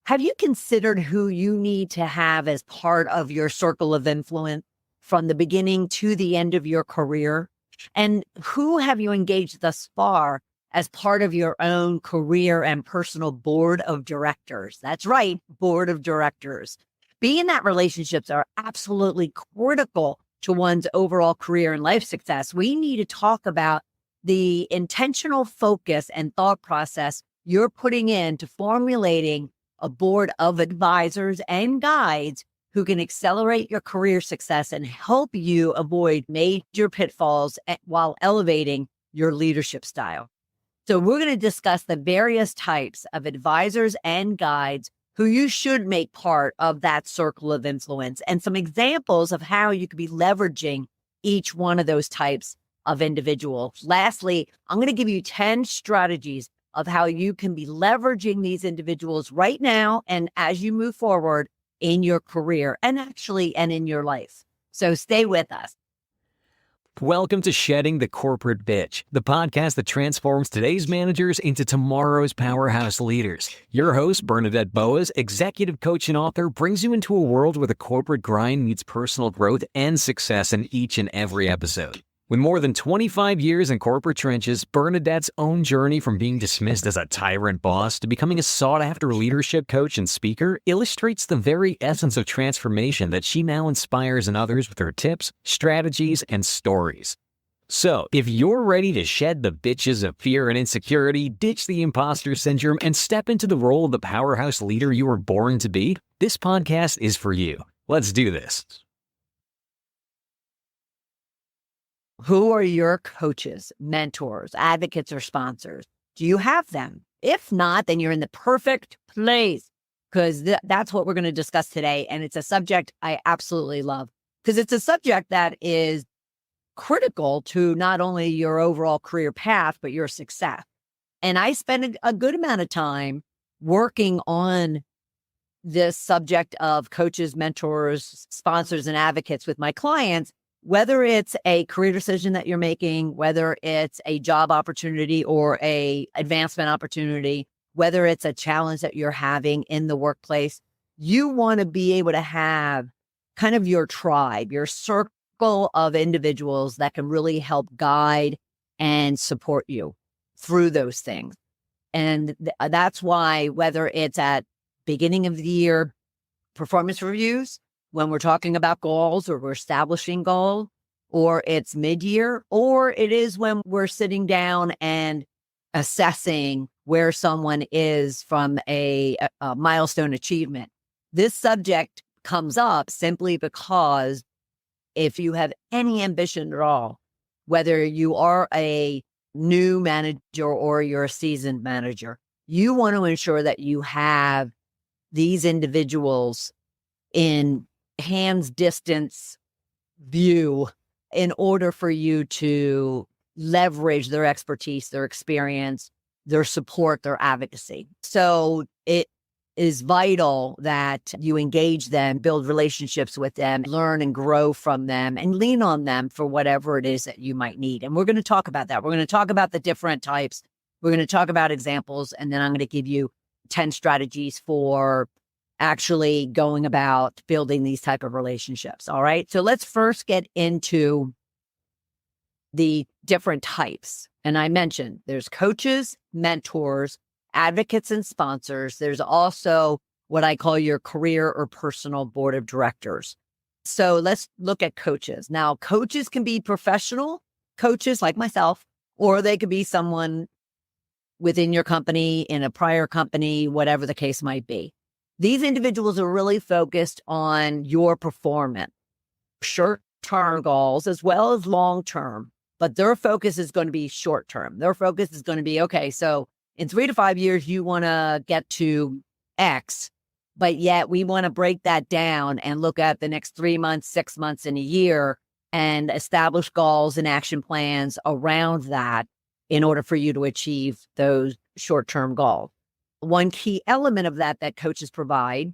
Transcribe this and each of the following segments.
Have you considered who you need to have as part of your circle of influence from the beginning to the end of your career? And who have you engaged thus far as part of your own career and personal board of directors? That's right, board of directors. Being in that relationships are absolutely critical to one's overall career and life success. We need to talk about the intentional focus and thought process you're putting into formulating a board of advisors and guides who can accelerate your career success and help you avoid major pitfalls while elevating your leadership style. So we're going to discuss the various types of advisors and guides who you should make part of that circle of influence and some examples of how you could be leveraging each one of those types of individuals. Lastly, I'm going to give you 10 strategies of how you can be leveraging these individuals right now and as you move forward in your career and in your life. So stay with us. Welcome to Shedding the Corporate Bitch, the podcast that transforms today's managers into tomorrow's powerhouse leaders. Your host, Bernadette Boas, executive coach and author, brings you into a world where the corporate grind meets personal growth and success in each and every episode. With more than 25 years in corporate trenches, Bernadette's own journey from being dismissed as a tyrant boss to becoming a sought-after leadership coach and speaker illustrates the very essence of transformation that she now inspires in others with her tips, strategies, and stories. So, if you're ready to shed the bitches of fear and insecurity, ditch the imposter syndrome, and step into the role of the powerhouse leader you were born to be, this podcast is for you. Let's do this. Who are your coaches, mentors, advocates, or sponsors? Do you have them? If not, then you're in the perfect place because that's what we're going to discuss today. And it's a subject I absolutely love because it's a subject that is critical to not only your overall career path, but your success. And I spend a good amount of time working on this subject of coaches, mentors, sponsors, and advocates with my clients. Whether it's a career decision that you're making, whether it's a job opportunity or a advancement opportunity, whether it's a challenge that you're having in the workplace, you want to be able to have kind of your tribe, your circle of individuals that can really help guide and support you through those things. And that's why whether it's at beginning of the year performance reviews, when we're talking about goals or we're establishing goals, or it's mid-year, or it is when we're sitting down and assessing where someone is from a milestone achievement. This subject comes up simply because if you have any ambition at all, whether you are a new manager or you're a seasoned manager, you want to ensure that you have these individuals in hands distance view in order for you to leverage their expertise, their experience, their support, their advocacy. So it is vital that you engage them, build relationships with them, learn and grow from them, and lean on them for whatever it is that you might need. And we're going to talk about that. We're going to talk about the different types. We're going to talk about examples, and then I'm going to give you 10 strategies for actually going about building these type of relationships. All right. So let's first get into the different types. And I mentioned there's coaches, mentors, advocates, and sponsors. There's also what I call your career or personal board of directors. So let's look at coaches. Now, coaches can be professional coaches like myself, or they could be someone within your company, in a prior company, whatever the case might be. These individuals are really focused on your performance, short-term goals as well as long-term, but their focus is going to be short-term. Their focus is going to be, okay, so in 3 to 5 years, you want to get to X, but yet we want to break that down and look at the next 3 months, 6 months, and a year and establish goals and action plans around that in order for you to achieve those short-term goals. One key element of that coaches provide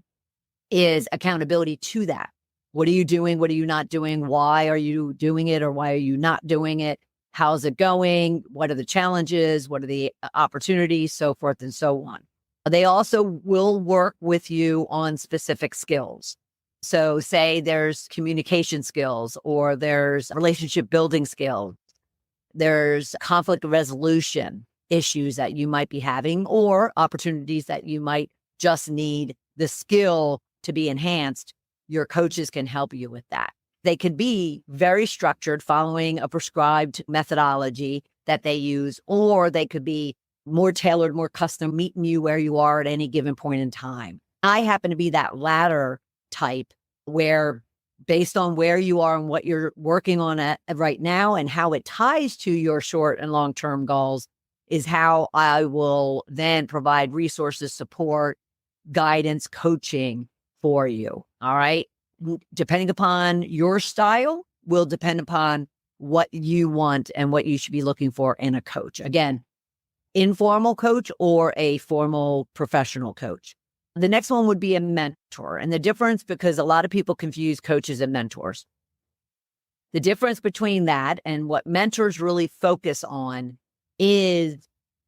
is accountability to that. What are you doing? What are you not doing? Why are you doing it or why are you not doing it? How's it going? What are the challenges? What are the opportunities? So forth and so on. They also will work with you on specific skills. So say there's communication skills, or there's relationship building skills, there's conflict resolution issues that you might be having, or opportunities that you might just need the skill to be enhanced. Your coaches can help you with that. They could be very structured, following a prescribed methodology that they use, or they could be more tailored, more custom, meeting you where you are at any given point in time. I happen to be that latter type, where based on where you are and what you're working on at right now and how it ties to your short and long-term goals is how I will then provide resources, support, guidance, coaching for you. All right. Depending upon your style will depend upon what you want and what you should be looking for in a coach. Again, informal coach or a formal professional coach. The next one would be a mentor. And the difference, because a lot of people confuse coaches and mentors. The difference between that and what mentors really focus on is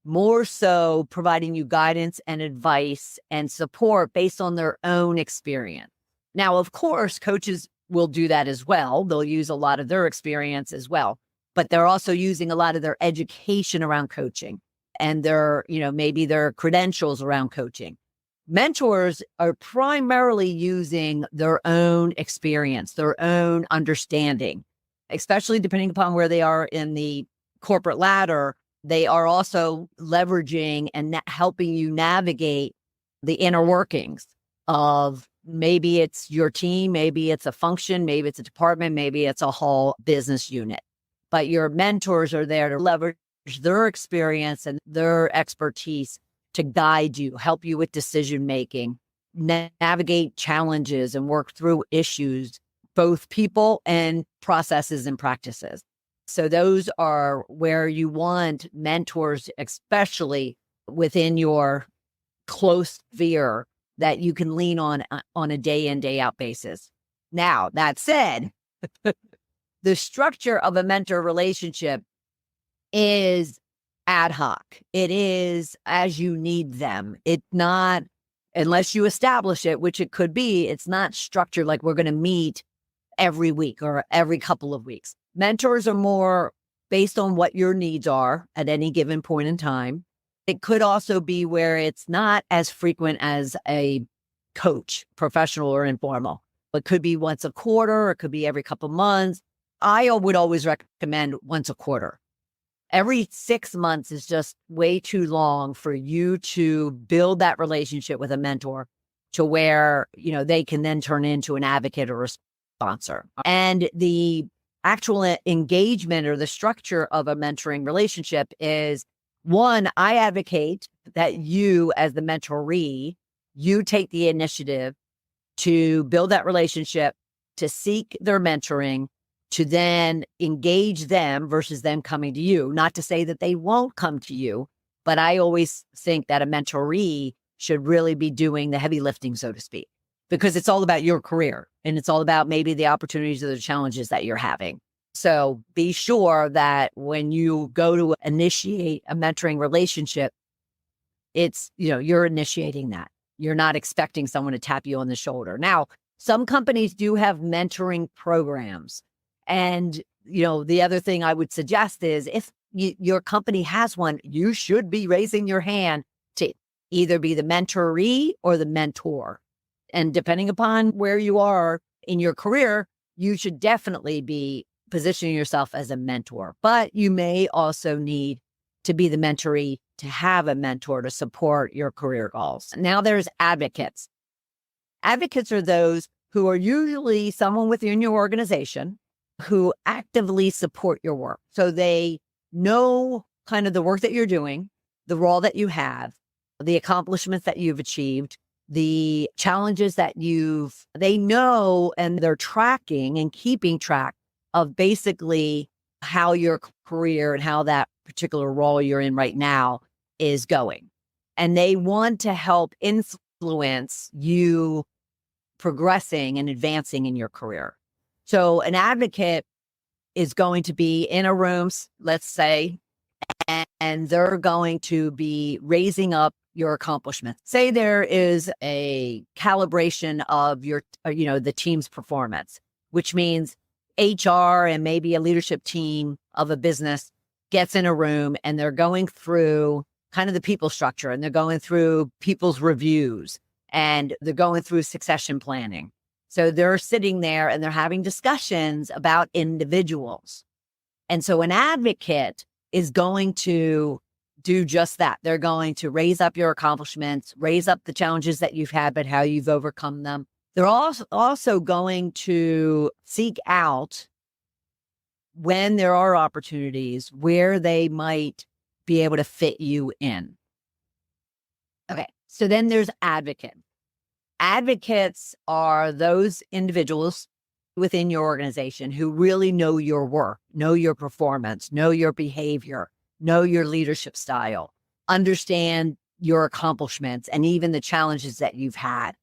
more so providing you guidance and advice and support based on their own experience. Now, of course, coaches will do that as well. They'll use a lot of their experience as well, but they're also using a lot of their education around coaching and their, maybe their credentials around coaching. Mentors are primarily using their own experience, their own understanding, especially depending upon where they are in the corporate ladder. They are also leveraging and helping you navigate the inner workings of, maybe it's your team, maybe it's a function, maybe it's a department, maybe it's a whole business unit. But your mentors are there to leverage their experience and their expertise to guide you, help you with decision-making, navigate challenges and work through issues, both people and processes and practices. So those are where you want mentors, especially within your close sphere, that you can lean on a day in, day out basis. Now, that said, the structure of a mentor relationship is ad hoc. It is as you need them. It's not, unless you establish it, which it could be, it's not structured like we're going to meet every week or every couple of weeks. Mentors are more based on what your needs are at any given point in time. It could also be where it's not as frequent as a coach, professional or informal. It could be once a quarter, or it could be every couple months. I would always recommend once a quarter. Every 6 months is just way too long for you to build that relationship with a mentor to where, they can then turn into an advocate or a sponsor. And the actual engagement or the structure of a mentoring relationship is, one, I advocate that you, as the mentoree, you take the initiative to build that relationship, to seek their mentoring, to then engage them versus them coming to you. Not to say that they won't come to you, but I always think that a mentoree should really be doing the heavy lifting, so to speak, because it's all about your career and it's all about maybe the opportunities or the challenges that you're having. So be sure that when you go to initiate a mentoring relationship, it's, you're initiating that. You're not expecting someone to tap you on the shoulder. Now, some companies do have mentoring programs. And, the other thing I would suggest is, if your company has one, you should be raising your hand to either be the mentoree or the mentor. And depending upon where you are in your career, you should definitely be positioning yourself as a mentor. But you may also need to be the mentoree to have a mentor to support your career goals. Now there's advocates. Advocates are those who are usually someone within your organization who actively support your work. So they know kind of the work that you're doing, the role that you have, the accomplishments that you've achieved, the challenges that they know, and they're tracking and keeping track of basically how your career and how that particular role you're in right now is going. And they want to help influence you progressing and advancing in your career. So an advocate is going to be in a room, let's say, and they're going to be raising up your accomplishments. Say there is a calibration of your, the team's performance, which means HR and maybe a leadership team of a business gets in a room and they're going through kind of the people structure, and they're going through people's reviews, and they're going through succession planning. So they're sitting there and they're having discussions about individuals. And so an advocate is going to do just that. They're going to raise up your accomplishments, raise up the challenges that you've had, but how you've overcome them. They're also going to seek out, when there are opportunities, where they might be able to fit you in. Okay, so then there's advocate. Advocates are those individuals within your organization who really know your work, know your performance, know your behavior, know your leadership style, understand your accomplishments and even the challenges that you've had.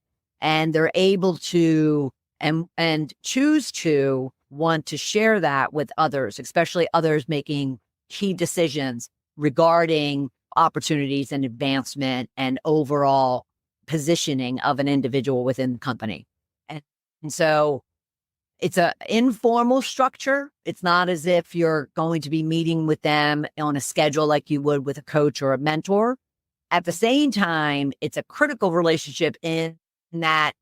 And they're able to and choose to want to share that with others, especially others making key decisions regarding opportunities and advancement and overall positioning of an individual within the company. And so it's an informal structure. It's not as if you're going to be meeting with them on a schedule like you would with a coach or a mentor. At the same time, it's a critical relationship in that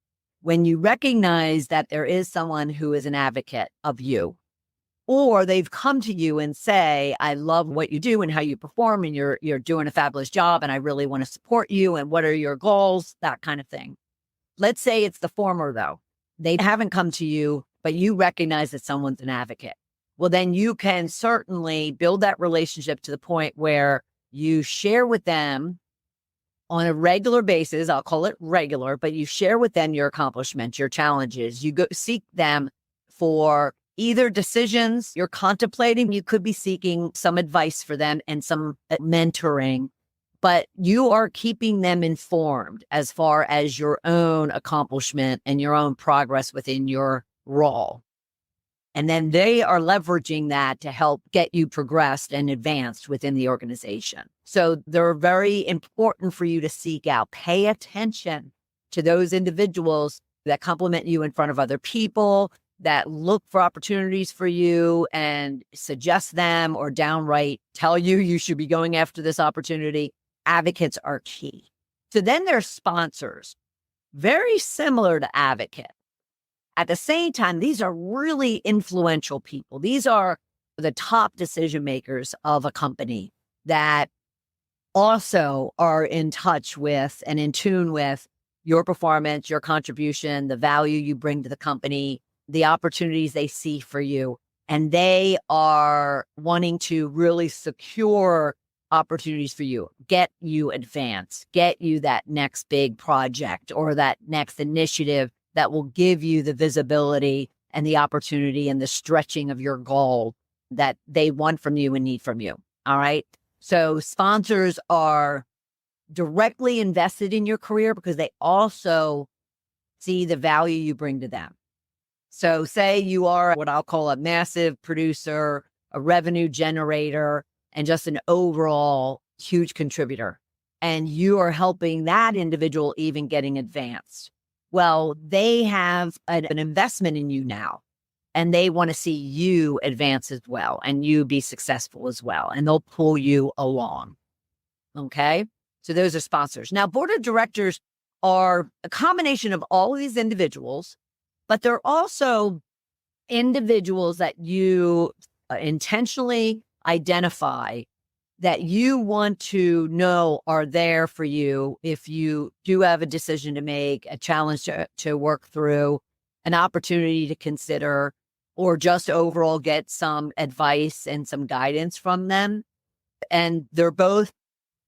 when you recognize that there is someone who is an advocate of you, or they've come to you and say, I love what you do and how you perform, and you're doing a fabulous job, and I really want to support you, and what are your goals, that kind of thing. Let's say it's the former, though. They haven't come to you, but you recognize that someone's an advocate. Well, then you can certainly build that relationship to the point where you share with them on a regular basis. I'll call it regular, but you share with them your accomplishments, your challenges. You go seek them for either decisions you're contemplating. You could be seeking some advice for them and some mentoring, but you are keeping them informed as far as your own accomplishment and your own progress within your role. And then they are leveraging that to help get you progressed and advanced within the organization. So they're very important for you to seek out. Pay attention to those individuals that compliment you in front of other people, that look for opportunities for you and suggest them, or downright tell you you should be going after this opportunity. Advocates are key. So then there's sponsors, very similar to advocate. At the same time, these are really influential people. These are the top decision makers of a company that also are in touch with and in tune with your performance, your contribution, the value you bring to the company, the opportunities they see for you. And they are wanting to really secure opportunities for you, get you advanced, get you that next big project or that next initiative that will give you the visibility and the opportunity and the stretching of your goal that they want from you and need from you. All right. So sponsors are directly invested in your career because they also see the value you bring to them. So say you are what I'll call a massive producer, a revenue generator, and just an overall huge contributor, and you are helping that individual even getting advanced. Well, they have an investment in you now, and they want to see you advance as well and you be successful as well, and they'll pull you along. Okay. So those are sponsors. Now, board of directors are a combination of all of these individuals, but they're also individuals that you intentionally identify that you want to know are there for you if you do have a decision to make, a challenge to work through, an opportunity to consider, or just overall get some advice and some guidance from them. And they're both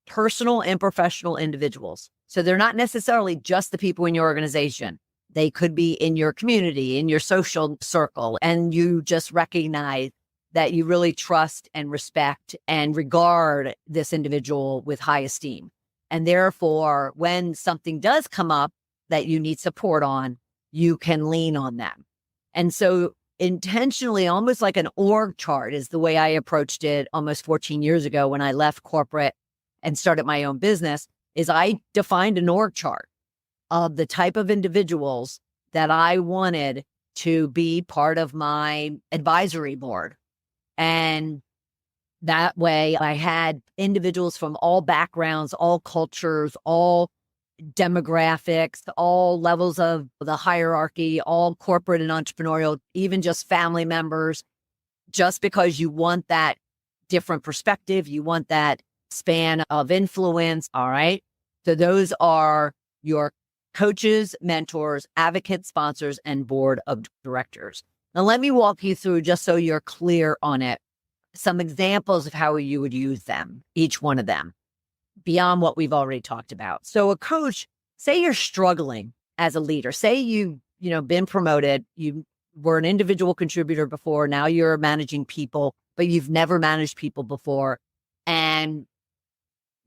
personal and professional individuals. So they're not necessarily just the people in your organization. They could be in your community, in your social circle, and you just recognize that you really trust and respect and regard this individual with high esteem. And therefore, when something does come up that you need support on, you can lean on them. And so intentionally, almost like an org chart is the way I approached it almost 14 years ago when I left corporate and started my own business, is I defined an org chart of the type of individuals that I wanted to be part of my advisory board. And that way I had individuals from all backgrounds, all cultures, all demographics, all levels of the hierarchy, all corporate and entrepreneurial, even just family members, just because you want that different perspective. You want that span of influence. All right. So those are your coaches, mentors, advocates, sponsors, and board of directors. Now, let me walk you through, just so you're clear on it, some examples of how you would use them, each one of them, beyond what we've already talked about. So a coach, say you're struggling as a leader, say you've been promoted, you were an individual contributor before, now you're managing people, but you've never managed people before, and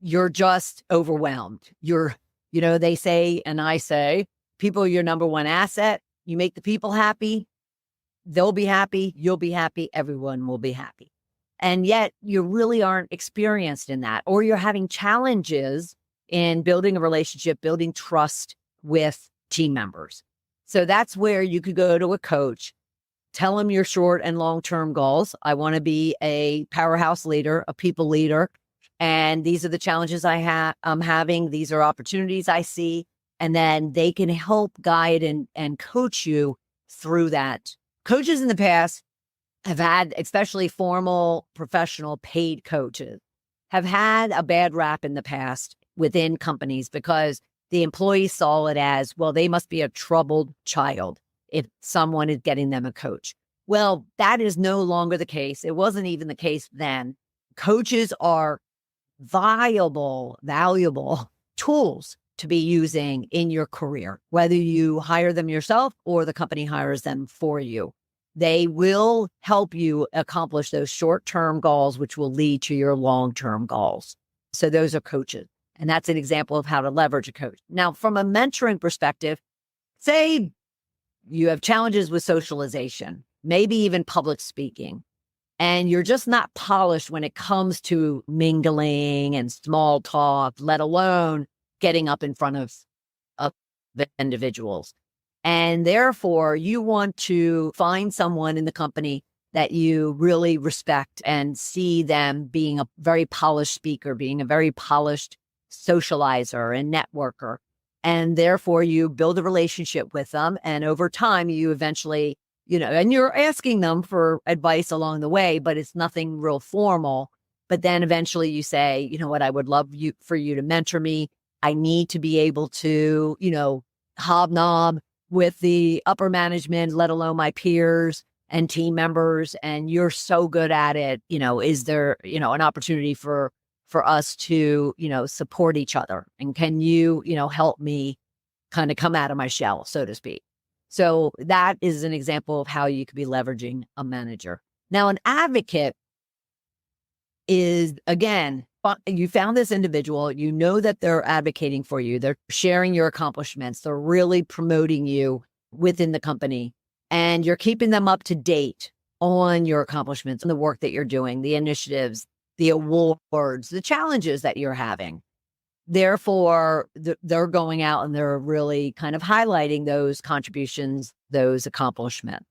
you're just overwhelmed. They say, and I say, people are your number one asset. You make the people happy, they'll be happy, you'll be happy, everyone will be happy. And yet you really aren't experienced in that, or you're having challenges in building a relationship, building trust with team members. So that's where you could go to a coach, tell them your short and long-term goals. I want to be a powerhouse leader, a people leader. And these are the challenges I'm having. These are opportunities I see. And then they can help guide and coach you through that. Coaches in the past have had, especially formal, professional, paid coaches, have had a bad rap in the past within companies because the employees saw it as, well, they must be a troubled child if someone is getting them a coach. Well, that is no longer the case. It wasn't even the case then. Coaches are valuable tools to be using in your career, whether you hire them yourself or the company hires them for you. They will help you accomplish those short-term goals, which will lead to your long-term goals. So those are coaches. And that's an example of how to leverage a coach. Now, from a mentoring perspective, say you have challenges with socialization, maybe even public speaking, and you're just not polished when it comes to mingling and small talk, let alone getting up in front of the individuals. And therefore, you want to find someone in the company that you really respect and see them being a very polished speaker, being a very polished socializer and networker. And therefore, you build a relationship with them. And over time, you eventually, and you're asking them for advice along the way, but it's nothing real formal. But then eventually you say, you know what, I would love for you to mentor me. I need to be able to, hobnob with the upper management, let alone my peers and team members. And you're so good at it. Is there, an opportunity for us to, support each other? And can you, help me kind of come out of my shell, so to speak? So that is an example of how you could be leveraging a manager. Now, an advocate is, again, you found this individual, you know that they're advocating for you. They're sharing your accomplishments. They're really promoting you within the company, and you're keeping them up to date on your accomplishments and the work that you're doing, the initiatives, the awards, the challenges that you're having. Therefore, they're going out and they're really kind of highlighting those contributions, those accomplishments.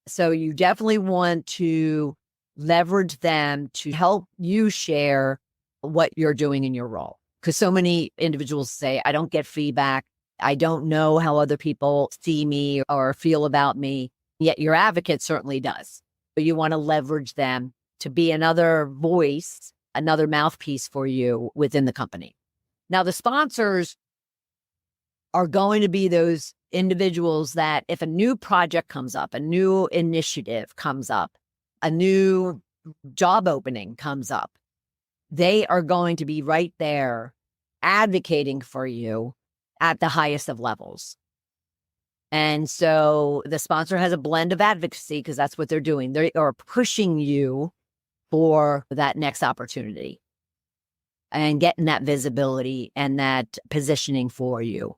So you definitely want to leverage them to help you share what you're doing in your role. Because so many individuals say, I don't get feedback. I don't know how other people see me or feel about me. Yet your advocate certainly does. But you want to leverage them to be another voice, another mouthpiece for you within the company. Now, the sponsors are going to be those individuals that if a new project comes up, a new initiative comes up, a new job opening comes up, they are going to be right there advocating for you at the highest of levels. And so the sponsor has a blend of advocacy because that's what they're doing. They are pushing you for that next opportunity and getting that visibility and that positioning for you.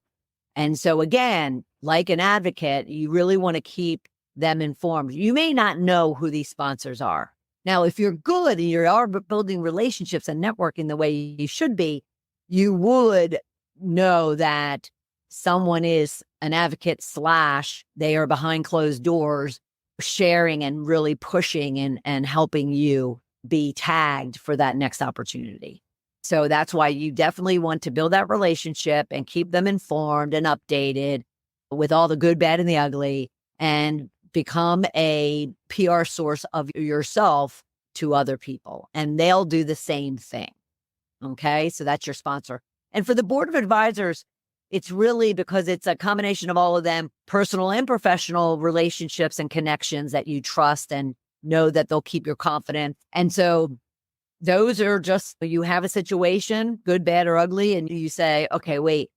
And so again, like an advocate, you really want to keep them informed. You may not know who these sponsors are. Now, if you're good and you are building relationships and networking the way you should be, you would know that someone is an advocate / they are behind closed doors sharing and really pushing and helping you be tagged for that next opportunity. So that's why you definitely want to build that relationship and keep them informed and updated with all the good, bad, and the ugly, and become a PR source of yourself to other people. And they'll do the same thing. Okay. So that's your sponsor. And for the board of advisors, it's really because it's a combination of all of them, personal and professional relationships and connections that you trust and know that they'll keep your confidence. And so those are just, you have a situation, good, bad, or ugly, and you say, okay, wait,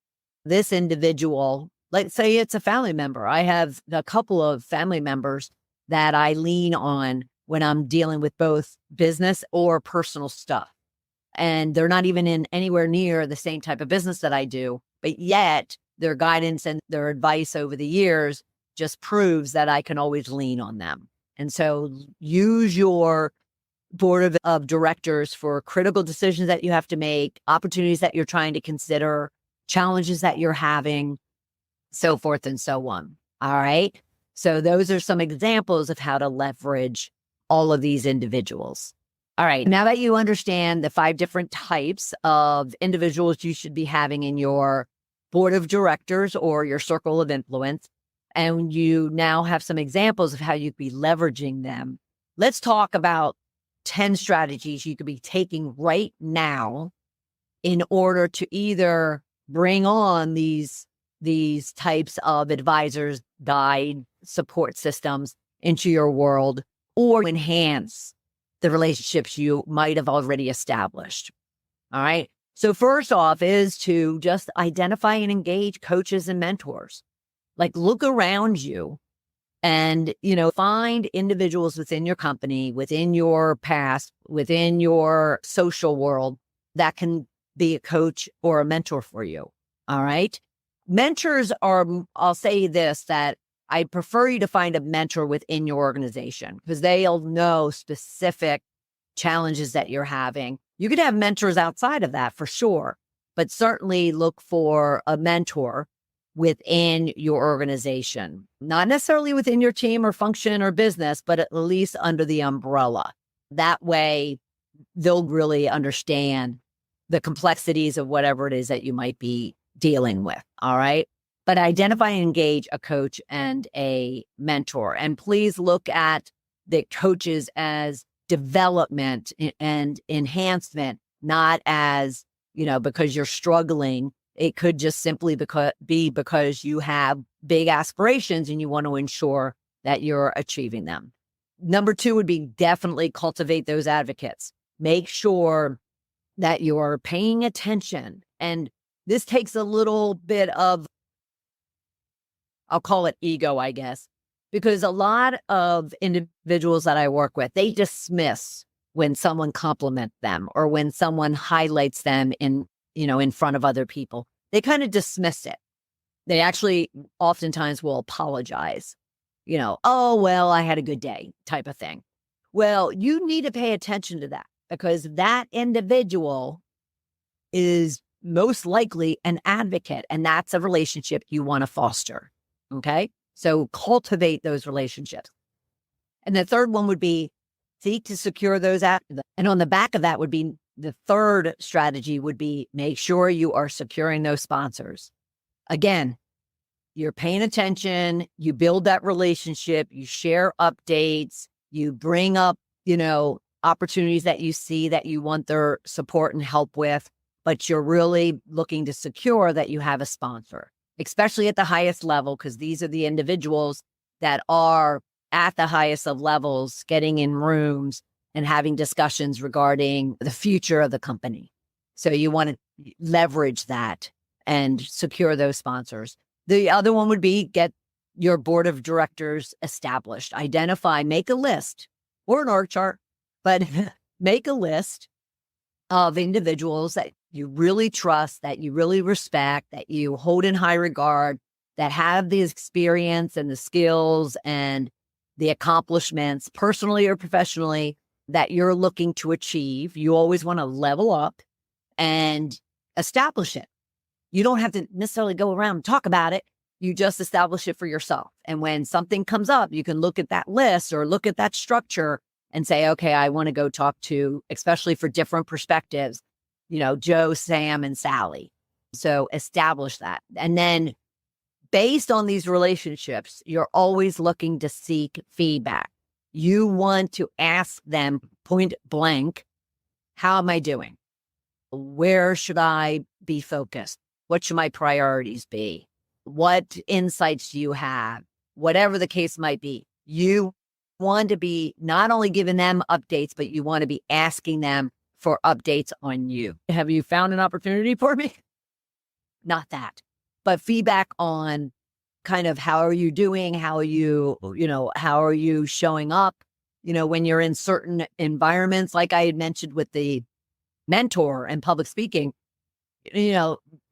this individual, let's say it's a family member. I have a couple of family members that I lean on when I'm dealing with both business or personal stuff. And they're not even in anywhere near the same type of business that I do, but yet their guidance and their advice over the years just proves that I can always lean on them. And so use your board of directors for critical decisions that you have to make, opportunities that you're trying to consider, challenges that you're having, so forth and so on. All right. So those are some examples of how to leverage all of these individuals. All right. Now that you understand the 5 different types of individuals you should be having in your board of directors or your circle of influence, and you now have some examples of how you could be leveraging them, let's talk about 10 strategies you could be taking right now in order to either bring on these types of advisors, guide, support systems into your world, or enhance the relationships you might have already established. All right. So first off is to just identify and engage coaches and mentors. Like, look around you and, find individuals within your company, within your past, within your social world that can be a coach or a mentor for you. All right. Mentors are, I'll say this, that I prefer you to find a mentor within your organization because they'll know specific challenges that you're having. You could have mentors outside of that for sure, but certainly look for a mentor within your organization, not necessarily within your team or function or business, but at least under the umbrella. That way, they'll really understand the complexities of whatever it is that you might be dealing with. All right. But identify and engage a coach and a mentor. And please look at the coaches as development and enhancement, not as, because you're struggling. It could just simply be because you have big aspirations and you want to ensure that you're achieving them. Number 2 would be definitely cultivate those advocates. Make sure that you're paying attention. And this takes a little bit of, I'll call it ego, I guess, because a lot of individuals that I work with, they dismiss when someone compliments them or when someone highlights them in front of other people. They kind of dismiss it. They actually oftentimes will apologize, oh, well, I had a good day type of thing. Well, you need to pay attention to that because that individual is most likely an advocate, and that's a relationship you want to foster. Okay. So cultivate those relationships. And the third one would be seek to secure those. And on the back of that would be the third strategy would be make sure you are securing those sponsors. Again, you're paying attention, you build that relationship, you share updates, you bring up, opportunities that you see that you want their support and help with, but you're really looking to secure that you have a sponsor, especially at the highest level, because these are the individuals that are at the highest of levels, getting in rooms and having discussions regarding the future of the company. So you want to leverage that and secure those sponsors. The other one would be get your board of directors established. Identify, make a list or an org chart, but make a list of individuals that you really trust, that you really respect, that you hold in high regard, that have the experience and the skills and the accomplishments, personally or professionally, that you're looking to achieve. You always want to level up and establish it. You don't have to necessarily go around and talk about it. You just establish it for yourself. And when something comes up, you can look at that list or look at that structure and say, okay, I want to go talk to, especially for different perspectives, Joe, Sam, and Sally. So establish that. And then based on these relationships, you're always looking to seek feedback. You want to ask them point blank, how am I doing? Where should I be focused? What should my priorities be? What insights do you have? Whatever the case might be, you want to be not only giving them updates, but you want to be asking them for updates on you. Have you found an opportunity for me? Not that, but feedback on kind of how are you doing? How are you showing up? When you're in certain environments, like I had mentioned with the mentor and public speaking,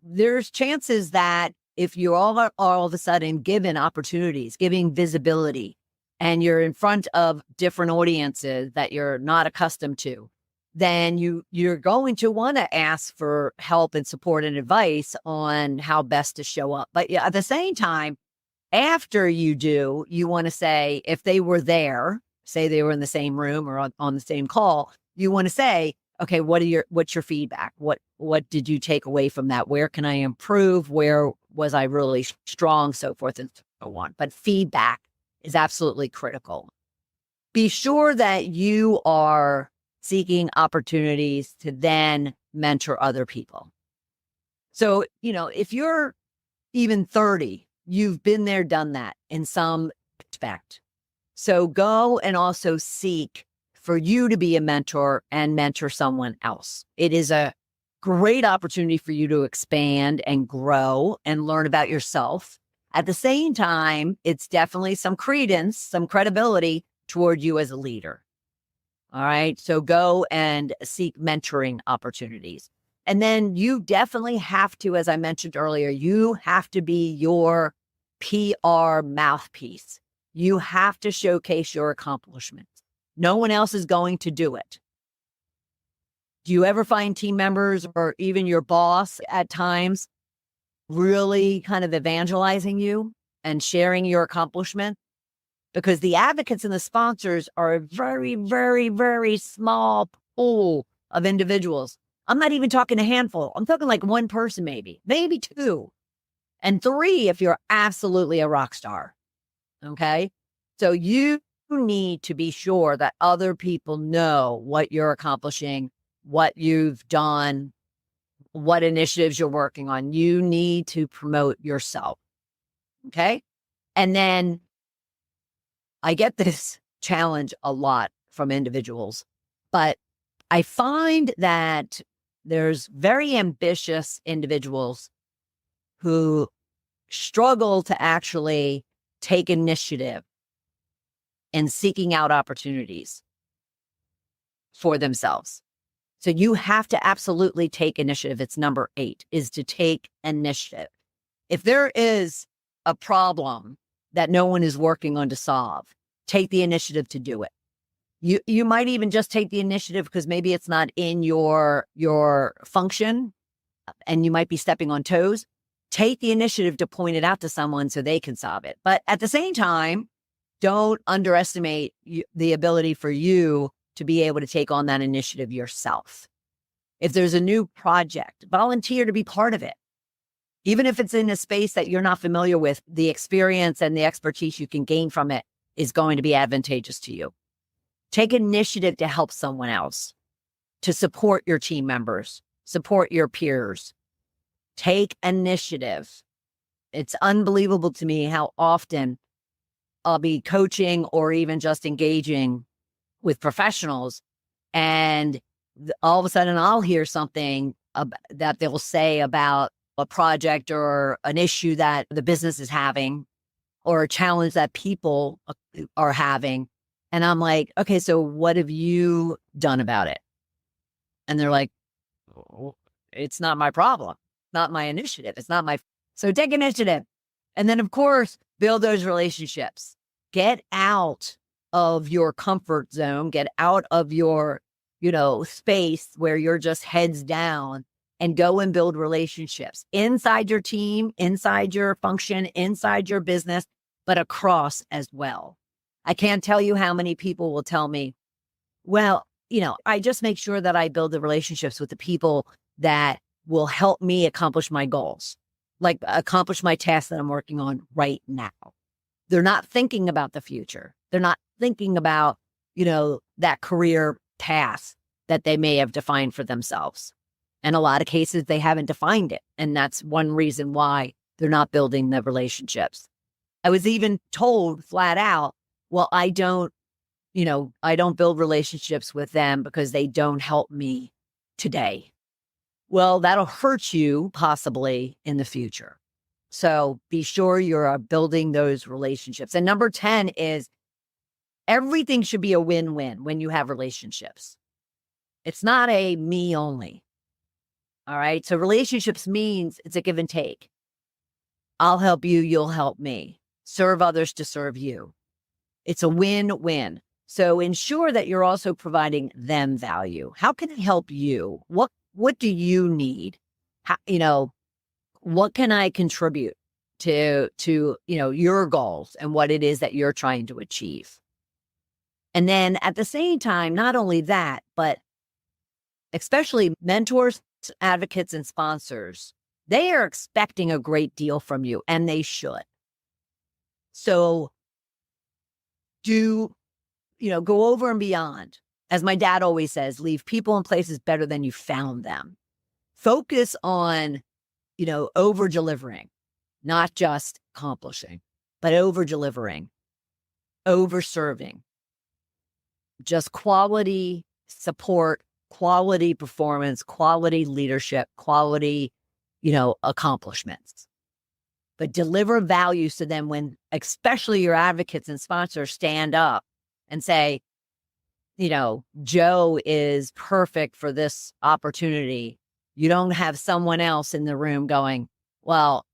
there's chances that if you're all of a sudden given opportunities, giving visibility, and you're in front of different audiences that you're not accustomed to, then you're going to want to ask for help and support and advice on how best to show up. But at the same time, after you do, you want to say, if they were there, say they were in the same room or on the same call, you want to say, okay, what's your feedback? What did you take away from that? Where can I improve? Where was I really strong? So forth and so on. But feedback is absolutely critical. Be sure that you are seeking opportunities to then mentor other people. So, if you're even 30, you've been there, done that in some respect. So go and also seek for you to be a mentor and mentor someone else. It is a great opportunity for you to expand and grow and learn about yourself. At the same time, it's definitely some credence, some credibility toward you as a leader. All right. So go and seek mentoring opportunities. And then you definitely have to, as I mentioned earlier, you have to be your PR mouthpiece. You have to showcase your accomplishments. No one else is going to do it. Do you ever find team members or even your boss at times really kind of evangelizing you and sharing your accomplishment? Because the advocates and the sponsors are a very, very, very small pool of individuals. I'm not even talking a handful. I'm talking like one person, maybe 2, and 3 if you're absolutely a rock star. Okay. So you need to be sure that other people know what you're accomplishing, what you've done, what initiatives you're working on. You need to promote yourself. Okay. And then I get this challenge a lot from individuals, but I find that there's very ambitious individuals who struggle to actually take initiative in seeking out opportunities for themselves. So you have to absolutely take initiative. It's number 8, is to take initiative. If there is a problem that no one is working on to solve, take the initiative to do it. You might even just take the initiative because maybe it's not in your function and you might be stepping on toes. Take the initiative to point it out to someone so they can solve it. But at the same time, don't underestimate the ability for you to be able to take on that initiative yourself. If there's a new project, volunteer to be part of it. Even if it's in a space that you're not familiar with, the experience and the expertise you can gain from it is going to be advantageous to you. Take initiative to help someone else, to support your team members, support your peers. Take initiative. It's unbelievable to me how often I'll be coaching or even just engaging with professionals, and all of a sudden I'll hear something that they'll say about a project or an issue that the business is having or a challenge that people are having. And I'm like, okay, so what have you done about it? And they're like, oh, it's not my problem, not my initiative. It's not my, so take initiative. And then of course, build those relationships. Get out of your comfort zone, get out of your, space where you're just heads down and go and build relationships inside your team, inside your function, inside your business, but across as well. I can't tell you how many people will tell me, well, I just make sure that I build the relationships with the people that will help me accomplish my goals, like accomplish my tasks that I'm working on right now. They're not thinking about the future. They're not thinking about, that career path that they may have defined for themselves. In a lot of cases, they haven't defined it. And that's one reason why they're not building the relationships. I was even told flat out, well, I don't build relationships with them because they don't help me today. Well, that'll hurt you possibly in the future. So be sure you're building those relationships. And number 10 is everything should be a win-win when you have relationships. It's not a me only. All right. So relationships means it's a give and take. I'll help you. You'll help me. Serve others to serve you. It's a win-win. So ensure that you're also providing them value. How can I help you? What do you need? What can I contribute to your goals and what it is that you're trying to achieve? And then at the same time, not only that, but especially mentors, advocates, and sponsors, they are expecting a great deal from you, and they should. So go over and beyond. As my dad always says, leave people and places better than you found them. Focus on, over delivering, not just accomplishing, but over delivering, over serving, just quality support, quality performance, quality leadership, quality, accomplishments. But deliver value so then when, especially your advocates and sponsors, stand up and say, Joe is perfect for this opportunity. You don't have someone else in the room going, well,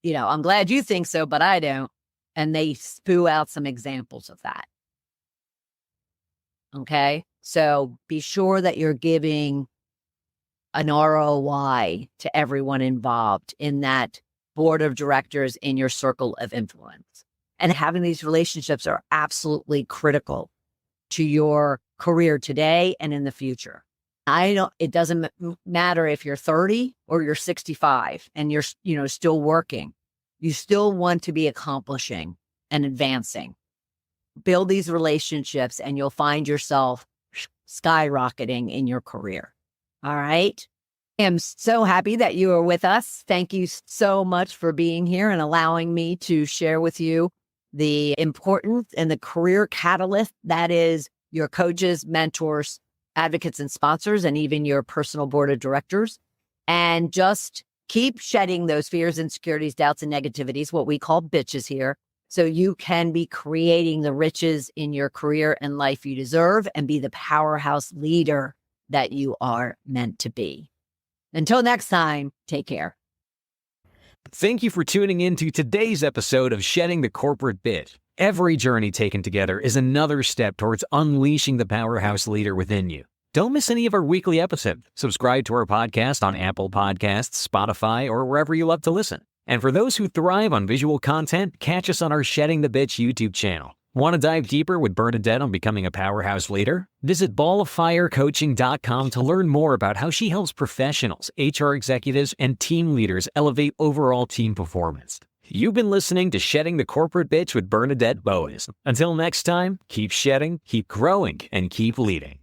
I'm glad you think so, but I don't. And they spew out some examples of that. Okay. So be sure that you're giving an ROI to everyone involved in that board of directors in your circle of influence. And having these relationships are absolutely critical to your career today and in the future. It doesn't matter if you're 30 or you're 65 and you're, still working. You still want to be accomplishing and advancing. Build these relationships and you'll find yourself skyrocketing in your career. All right. I'm so happy that you are with us. Thank you so much for being here and allowing me to share with you the importance and the career catalyst that is your coaches, mentors, advocates, and sponsors, and even your personal board of directors. And just keep shedding those fears, insecurities, doubts, and negativities, what we call bitches here, so you can be creating the riches in your career and life you deserve and be the powerhouse leader that you are meant to be. Until next time, take care. Thank you for tuning in to today's episode of Shedding the Corporate Bitch. Every journey taken together is another step towards unleashing the powerhouse leader within you. Don't miss any of our weekly episodes. Subscribe to our podcast on Apple Podcasts, Spotify, or wherever you love to listen. And for those who thrive on visual content, catch us on our Shedding the Bitch YouTube channel. Want to dive deeper with Bernadette on becoming a powerhouse leader? Visit balloffirecoaching.com to learn more about how she helps professionals, HR executives, and team leaders elevate overall team performance. You've been listening to Shedding the Corporate Bitch with Bernadette Boas. Until next time, keep shedding, keep growing, and keep leading.